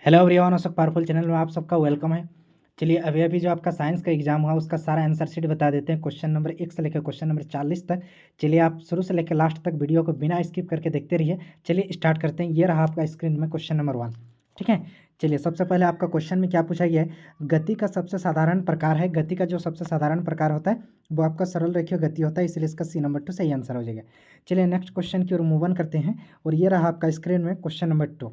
Hello everyone, Ashok powerful channel में आप सबका वेलकम है। चलिए अभी अभी जो आपका साइंस का एग्जाम हुआ उसका सारा आंसर शीट बता देते हैं, क्वेश्चन नंबर 1 से लेकर क्वेश्चन नंबर 40 तक। चलिए आप शुरू से लेकर लास्ट तक वीडियो को बिना स्किप करके देखते रहिए। चलिए स्टार्ट करते हैं। ये रहा आपका स्क्रीन में क्वेश्चन नंबर 1। ठीक है, चलिए सबसे पहले आपका क्वेश्चन में क्या पूछा गया है। गति का सबसे साधारण प्रकार है। गति का जो सबसे साधारण प्रकार होता है वो आपका सरल रेखीय गति होता है, इसलिए इसका सी नंबर 2 सही आंसर हो जाएगा। चलिए नेक्स्ट क्वेश्चन की ओर मूव ऑन करते हैं और ये रहा आपका स्क्रीन में क्वेश्चन नंबर 2।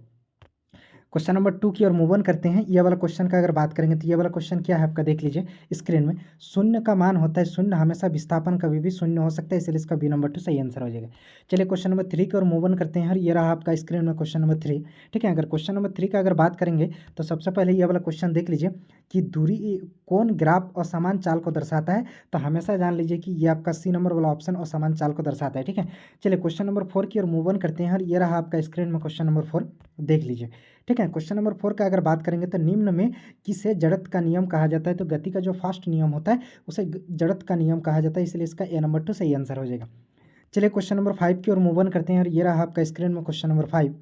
क्वेश्चन नंबर 2 की ओर मूव ऑन करते हैं। ये वाला क्वेश्चन का अगर बात करेंगे तो ये वाला क्वेश्चन क्या है आपका, देख लीजिए स्क्रीन में। शून्य का मान होता है शून्य, हमेशा विस्थापन कभी भी शून्य हो सकता है, इसलिए इसका बी नंबर 2 सही आंसर हो जाएगा। चलिए क्वेश्चन नंबर 3 की ओर मूव ऑन करते हैं। ये रहा आपका स्क्रीन में क्वेश्चन नंबर 3। ठीक है, अगर क्वेश्चन नंबर 3 का अगर बात करेंगे तो सबसे पहले ये वाला क्वेश्चन देख लीजिए कि दूरी कौन ग्राफ असमान चाल को दर्शाता है। तो हमेशा जान लीजिए कि ये आपका सी नंबर वाला ऑप्शन असमान चाल को दर्शाता है। ठीक है, चलिए क्वेश्चन नंबर 4 की ओर मूव ऑन करते हैं। ये रहा आपका स्क्रीन में क्वेश्चन नंबर 4, देख लीजिए। ठीक है, क्वेश्चन नंबर 4 का अगर बात करेंगे तो निम्न में किसे जड़त्व का नियम कहा जाता है। तो गति का जो फर्स्ट नियम होता है उसे जड़त्व का नियम कहा जाता है, इसलिए इसका ए नंबर 2 सही आंसर हो जाएगा। चलिए क्वेश्चन नंबर 5 की ओर मूव ऑन करते हैं और ये रहा आपका स्क्रीन में क्वेश्चन नंबर 5।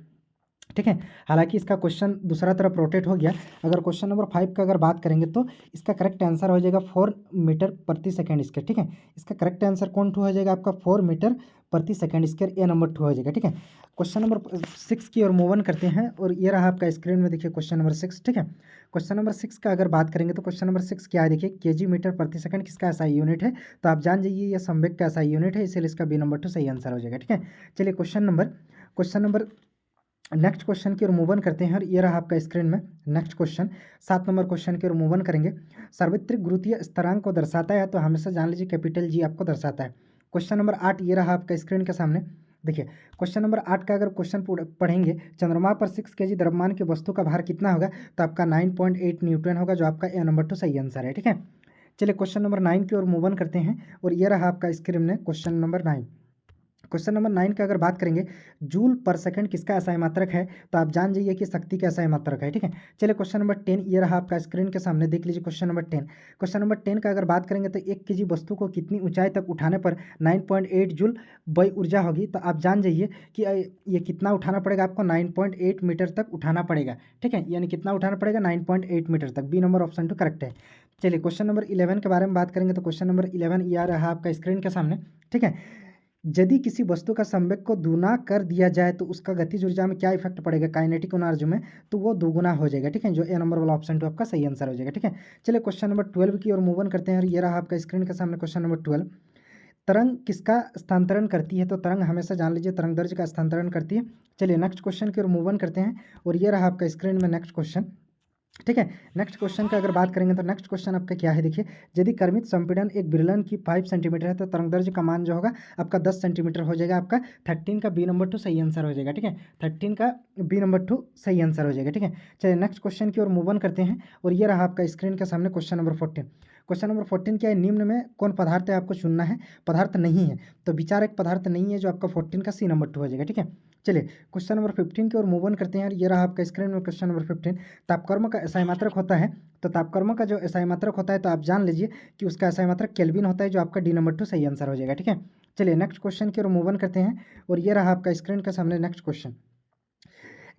ठीक है, हालांकि इसका क्वेश्चन दूसरा तरफ रोटेट हो गया। अगर क्वेश्चन नंबर 5 का अगर बात करेंगे तो इसका करेक्ट आंसर हो जाएगा 4 मीटर प्रति सेकंड स्क्वायर। ठीक है, इसका करेक्ट आंसर कौन टू हो जाएगा आपका 4 मीटर प्रति सेकंड स्क्वायर, ए नंबर 2 हो जाएगा। ठीक है, क्वेश्चन नंबर 6 की ओर मूव ऑन करते हैं और ये रहा आपका स्क्रीन में, देखिए क्वेश्चन नंबर 6। ठीक है, क्वेश्चन नंबर 6 का अगर बात करेंगे तो क्वेश्चन नंबर 6 क्या है, देखिए केजी मीटर प्रति सेकंड किसका ऐसा यूनिट है। तो आप जान जाइए ये संवेग का ऐसा यूनिट है, इसलिए इसका बी नंबर 2 सही आंसर हो जाएगा। ठीक है, चलिए क्वेश्चन नंबर नेक्स्ट क्वेश्चन की ओर मूव ऑन करते हैं और ये रहा आपका स्क्रीन में नेक्स्ट क्वेश्चन। 7 नंबर क्वेश्चन की ओर मूव ऑन करेंगे। सार्वत्रिक गुरुत्वीय स्थिरांक को दर्शाता है, तो हमेशा जान लीजिए कैपिटल जी आपको दर्शाता है। क्वेश्चन नंबर 8 ये रहा आपका स्क्रीन के सामने, देखिए क्वेश्चन नंबर 8 का अगर क्वेश्चन पढ़ेंगे, चंद्रमा पर 6 केजी द्रव्यमान की वस्तु का भार कितना होगा। तो आपका 9.8 न्यूटन होगा, जो आपका ए नंबर 2 सही आंसर है। ठीक है, चलिए क्वेश्चन नंबर 9 की ओर मूव ऑन करते हैं और ये रहा आपका स्क्रीन में क्वेश्चन नंबर 9। क्वेश्चन नंबर 9 का अगर बात करेंगे, जूल पर सेकंड किसका एसआई मात्रक है। तो आप जान जाइए कि शक्ति का एसआई मात्रक है। ठीक है, चलिए क्वेश्चन नंबर 10 ये रहा आपका स्क्रीन के सामने, देख लीजिए क्वेश्चन नंबर 10। क्वेश्चन नंबर 10 का अगर बात करेंगे तो 1 केजी वस्तु को कितनी ऊंचाई तक उठाने पर 9.8 जूल वही ऊर्जा होगी। तो आप जान जाइए कि ये कितना उठाना पड़ेगा आपको, 9.8 मीटर तक उठाना पड़ेगा। ठीक है, यानी कितना उठाना पड़ेगा, 9.8 मीटर तक। बी नंबर ऑप्शन 2 करेक्ट है। चलिए क्वेश्चन नंबर 11 के बारे में बात करेंगे तो क्वेश्चन नंबर 11 ये आ रहा आपका स्क्रीन के सामने। ठीक है, यदि किसी वस्तु का संवेग को दूना कर दिया जाए तो उसका गतिज ऊर्जा में क्या इफेक्ट पड़ेगा, काइनेटिक एनर्जी में, तो वो दोगुना हो जाएगा। ठीक है, जो ए नंबर वाला ऑप्शन 2 आपका सही आंसर हो जाएगा। ठीक है, चलिए क्वेश्चन नंबर 12 की ओर मूव ऑन करते हैं और ये रहा आपका स्क्रीन के सामने क्वेश्चन नंबर 12। तरंग किसका स्थानांतरण करती है। तो तरंग हमेशा जान लीजिए तरंग दैर्ध्य का स्थानांतरण करती है। चलिए नेक्स्ट क्वेश्चन की ओर मूव ऑन करते हैं और ये रहा आपका स्क्रीन में नेक्स्ट क्वेश्चन। ठीक है, नेक्स्ट क्वेश्चन का अगर बात करेंगे तो नेक्स्ट क्वेश्चन आपका क्या है, देखिए यदि कर्मित संपीड़न एक विरलन की 5 सेंटीमीटर है तो तरंगदैर्ध्य का मान जो होगा आपका 10 सेंटीमीटर हो जाएगा। आपका 13 का बी नंबर 2 सही आंसर हो जाएगा। ठीक है, 13 का बी नंबर 2 सही आंसर हो जाएगा। ठीक है, चलिए नेक्स्ट क्वेश्चन की ओर मूव ऑन करते हैं और ये रहा आपका स्क्रीन के सामने क्वेश्चन नंबर 14। क्वेश्चन नंबर 14 क्या है, निम्न में कौन पदार्थ है आपको चुनना है। पदार्थ नहीं है, तो विचार एक पदार्थ नहीं है, जो आपका 14 का सी नंबर 2 हो जाएगा। ठीक है, चलिए क्वेश्चन नंबर 15 की ओर मूव ऑन करते हैं। ये रहा आपका स्क्रीन में क्वेश्चन नंबर 15। तापकर्म का एसआई मात्रक होता है। तो तापकर्म का जो एसआई मात्रक होता है तो आप जान लीजिए कि उसका एसआई मात्रक केल्विन होता है, जो आपका डी नंबर 2 सही आंसर हो जाएगा। ठीक है, चलिए नेक्स्ट क्वेश्चन की ओर मूव ऑन करते हैं और ये रहा आपका स्क्रीन के सामने नेक्स्ट क्वेश्चन।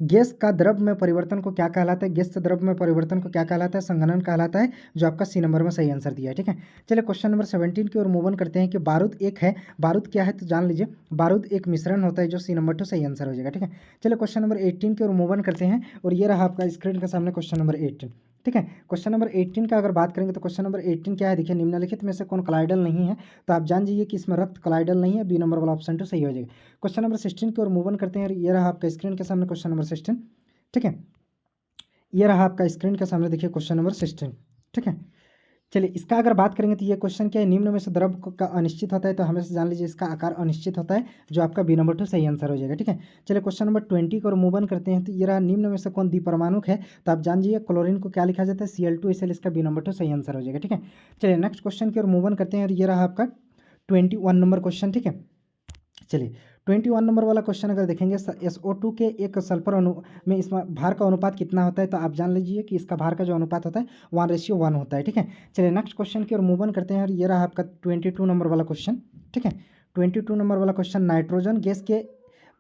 गैस का द्रव में परिवर्तन को क्या कहलाता है। गैस से द्रव में परिवर्तन को क्या कहलाता है, संघनन कहलाता है, जो आपका सी नंबर में सही आंसर दिया है। ठीक है, चलिए क्वेश्चन नंबर 17 की ओर मूव ऑन करते हैं कि बारूद एक है। बारूद क्या है, तो जान लीजिए बारूद एक मिश्रण होता है, जो सी नंबर 2 सही आंसर हो जाएगा। ठीक है, चलिए क्वेश्चन नंबर 18 की ओर मूव ऑन करते हैं और ये रहा आपका स्क्रीन के सामने क्वेश्चन नंबर 18। ठीक है, क्वेश्चन नंबर 18 का अगर बात करेंगे तो क्वेश्चन नंबर 18 क्या है, देखिए निम्नलिखित में से कौन कलाइडल नहीं है। तो आप जान जाइए कि इसमें रक्त कलाइडल नहीं है, बी नंबर वाला ऑप्शन 2 सही हो जाएगा। क्वेश्चन नंबर 16 की ओर मूव ऑन करते हैं, ये रहा आपका स्क्रीन के सामने क्वेश्चन नंबर 16। ठीक है, ये रहा आपका स्क्रीन के सामने, देखिए क्वेश्चन नंबर 16। ठीक है, चलिए इसका अगर बात करेंगे तो ये क्वेश्चन क्या है, निम्न में से द्रव का अनिश्चित होता है। तो हमेशा जान लीजिए इसका आकार अनिश्चित होता है, जो आपका बी नंबर 2 सही आंसर हो जाएगा। ठीक है, चलिए क्वेश्चन नंबर 20 को मूव ऑन करते हैं। तो ये रहा निम्न में से कौन द्विपरमाणुक है। तो आप जान जाइए क्लोरीन को क्या लिखा जाता है, Cl2, इसलिए इसका बी नंबर 2 सही आंसर हो जाएगा। ठीक है, चलिए नेक्स्ट क्वेश्चन की ओर मूव ऑन करते हैं और ये रहा आपका 21 नंबर क्वेश्चन। ठीक है, चलिए 21 नंबर वाला क्वेश्चन अगर देखेंगे, SO2 के एक सल्फर अणु में इसमें भार का अनुपात कितना होता है। तो आप जान लीजिए कि इसका भार का जो अनुपात होता है 1:1 होता है। ठीक है, चलिए नेक्स्ट क्वेश्चन की ओर मूव ऑन करते हैं और ये रहा आपका 22 नंबर वाला क्वेश्चन। ठीक है, 22 नंबर वाला क्वेश्चन, नाइट्रोजन गैस के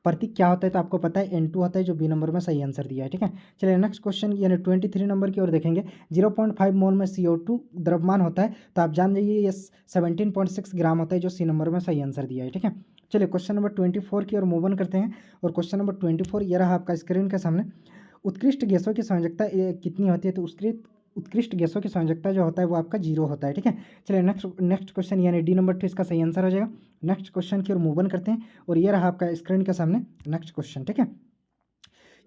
प्रतीक क्या होता है तो आपको पता है N2 होता है, जो बी नंबर में सही आंसर दिया है। ठीक है, चलिए नेक्स्ट क्वेश्चन यानी 23 नंबर की ओर देखेंगे। 0.5 मोल में CO2 द्रव्यमान होता है, तो आप जान जाइए ये 17.6 ग्राम होता है, जो सी नंबर में सही आंसर दिया है। ठीक है, चलिए क्वेश्चन नंबर 24 की ओर मूव ऑन करते हैं। और क्वेश्चन नंबर 24 ये रहा आपका स्क्रीन के सामने। उत्कृष्ट गैसों की संयोजकता कितनी होती है, तो उत्कृष्ट गैसों की संयोजकता जो होता है वो आपका 0 होता है। ठीक है, चलिए नेक्स्ट क्वेश्चन यानी डी नंबर 2 इसका सही आंसर हो जाएगा। नेक्स्ट क्वेश्चन की ओर मूव ऑन करते हैं। और ये रहा आपका स्क्रीन के सामने नेक्स्ट क्वेश्चन। ठीक है,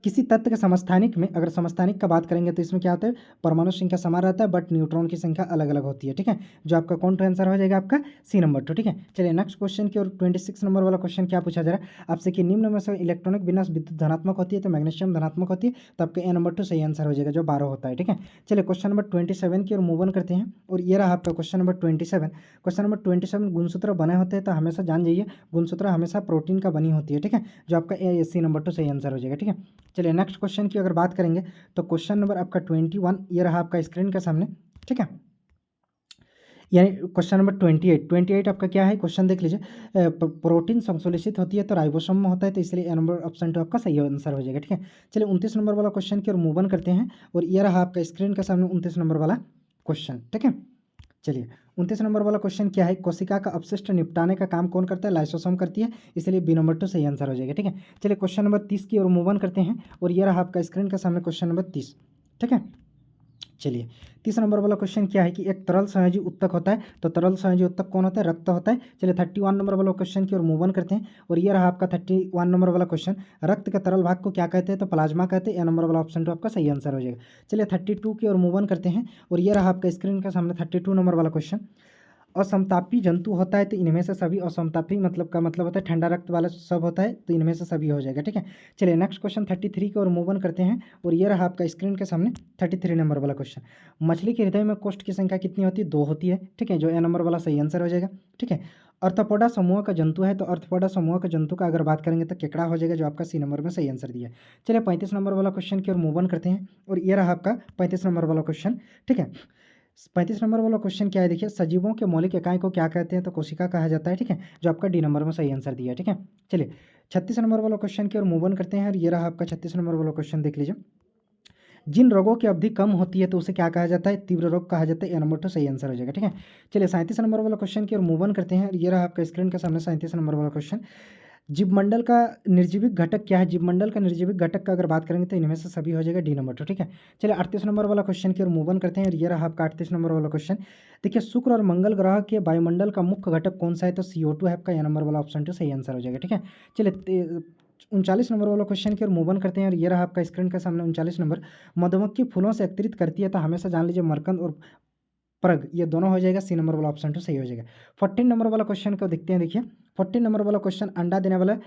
किसी तत्व के समस्थानिक में, अगर समस्थानिक का बात करेंगे तो इसमें क्या होता है, परमाणु संख्या समान रहता है बट न्यूट्रॉन की संख्या अलग अलग होती है। ठीक है, जो आपका कौन सा आंसर हो जाएगा आपका सी नंबर 2। ठीक है, चलिए नेक्स्ट क्वेश्चन की और 26 नंबर वाला क्वेश्चन क्या पूछा जा रहा है आपसे कि निम्न में से इलेक्ट्रॉनिक विन्यास विद्युत धनात्मक होती है, तो मैग्नीशियम धनात्मक होती है, तो आपका ए नंबर 2 सही आंसर हो जाएगा, जो 12 होता है। ठीक है, चलिए क्वेश्चन नंबर 27 की ओर मूव ऑन करते हैं। और ये रहा आपका क्वेश्चन नंबर 27। क्वेश्चन नंबर 27 गुणसूत्र बने होते हैं, तो हमेशा जान जाइए गुणसूत्र हमेशा प्रोटीन का बनी होती है। ठीक है, जो आपका ए सी नंबर 2 सही आंसर हो जाएगा। ठीक है, चलिए नेक्स्ट क्वेश्चन की अगर बात करेंगे तो क्वेश्चन नंबर आपका 21 ये रहा आपका स्क्रीन के सामने। ठीक है, यानी क्वेश्चन नंबर 28 आपका क्या है, क्वेश्चन देख लीजिए। प्रोटीन संश्लेषित होती है तो राइबोसोम में होता है, तो इसलिए ए नंबर ऑप्शन 2 आपका सही आंसर हो जाएगा। ठीक है, चलिए 29 नंबर वाला क्वेश्चन की ओर मूव ऑन करते हैं। और ये रहा आपका स्क्रीन के सामने 29 नंबर वाला क्वेश्चन। ठीक है, चलिए 29 नंबर वाला क्वेश्चन क्या है, कोशिका का अपशिष्ट निपटाने का काम कौन करता है, लाइसोसोम करती है, इसलिए बी नंबर 2 सही आंसर हो जाएगा। ठीक है, चलिए क्वेश्चन नंबर 30 की ओर मूव ऑन करते हैं। और ये रहा आपका स्क्रीन के सामने क्वेश्चन नंबर 30। ठीक है, चलिए 30 नंबर वाला क्वेश्चन क्या है कि एक तरल संयोजी उत्तक होता है, तो तरल संयोजी उत्तक कौन होता है, रक्त होता है। चलिए 31 नंबर वाला क्वेश्चन की ओर मूव ऑन करते हैं। और ये रहा आपका 31 नंबर वाला क्वेश्चन, रक्त के तरल भाग को क्या कहते हैं, तो प्लाज्मा कहते हैं, ए नंबर वाला ऑप्शन 2 आपका सही आंसर हो जाएगा। चलिए 32 की ओर मूव ऑन करते हैं। और ये रहा आपका स्क्रीन के सामने 32 नंबर वाला क्वेश्चन। असमतापी जंतु होता है, तो इनमें से सभी असमतापी मतलब का मतलब होता है ठंडा रक्त वाला सब होता है, तो इनमें से सभी हो जाएगा। ठीक है, चलिए नेक्स्ट क्वेश्चन 33 की ओर मूव ऑन करते हैं। और ये रहा आपका स्क्रीन के सामने 33 नंबर वाला क्वेश्चन। मछली के हृदय में कोष्ठ की संख्या कितनी होती है, 2 होती है। ठीक है, जो ए नंबर वाला सही आंसर हो जाएगा। ठीक है, अर्थपोडा समूह का जंतु है, तो अर्थपोडा समूह का जंतु का अगर बात करेंगे तो केकड़ा हो जाएगा, जो आपका सी नंबर में सही आंसर दिया है। चलिए 35 नंबर वाला क्वेश्चन की ओर मूव ऑन करते हैं। और ये रहा आपका 35 नंबर वाला क्वेश्चन। ठीक है, 35 नंबर वाला क्वेश्चन क्या है, देखिए सजीवों के मौलिक इकाई को क्या कहते हैं, तो कोशिका कहा जाता है। ठीक है, जो आपका डी नंबर में सही आंसर दिया है। ठीक है, चलिए 36 नंबर वाला क्वेश्चन की ओर मूव ऑन करते हैं। और ये रहा आपका 36 नंबर वाला क्वेश्चन, देख लीजिए। जिन रोगों की अवधि कम होती है तो उसे क्या कहा जाता है, तीव्र रोग कहा जाता है, ए नंबर 2 सही आंसर हो जाएगा। ठीक है, चलिए 37 नंबर वाला क्वेश्चन की ओर मूव ऑन करते हैं। और ये रहा आपका स्क्रीन के सामने 37 नंबर वाला क्वेश्चन। जीवमंडल का निर्जीविक घटक क्या है, जीवमंडल का निर्जीविक घटक का अगर बात करेंगे तो इनमें से सभी हो जाएगा, डी नंबर 2। ठीक है, चलिए 38 नंबर वाला क्वेश्चन की ओर मूव ऑन करते हैं। और ये रहा आपका 38 नंबर वाला क्वेश्चन। देखिए शुक्र और मंगल ग्रह के वायुमंडल का मुख्य घटक कौन सा है, तो CO2 है आपका, ए नंबर वाला ऑप्शन 2 सही आंसर हो जाएगा। ठीक है, चलिए 39 नंबर वाला क्वेश्चन की ओर मूव ऑन करते हैं। और ये रहा आपका स्क्रीन के सामने 39 नंबर। मधुमक्खी फूलों से एकत्रित करती है, तो हमेशा जान लीजिए मरकंद और परग ये दोनों हो जाएगा, सी नंबर वाला ऑप्शन 2 सही हो जाएगा। 14 नंबर वाला क्वेश्चन को देखते हैं। देखिए 14 नंबर वाला क्वेश्चन, अंडा देने वाला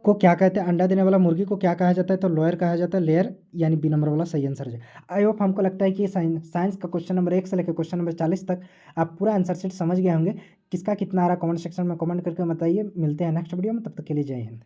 को क्या कहते हैं, अंडा देने वाला मुर्गी को क्या कहा जाता है, तो लोयर कहा जाता है, लेयर, यानी बी नंबर वाला सही आंसर है। आई होप हमको लगता है कि साइंस का क्वेश्चन नंबर 1 से लेकर क्वेश्चन नंबर 40 तक आप पूरा आंसर सेट समझ गए होंगे। किसका कितना आ रहा कमेंट सेक्शन में कमेंट करके बताइए। मिलते हैं नेक्स्ट वीडियो में, तब तक के लिए जय हिंद।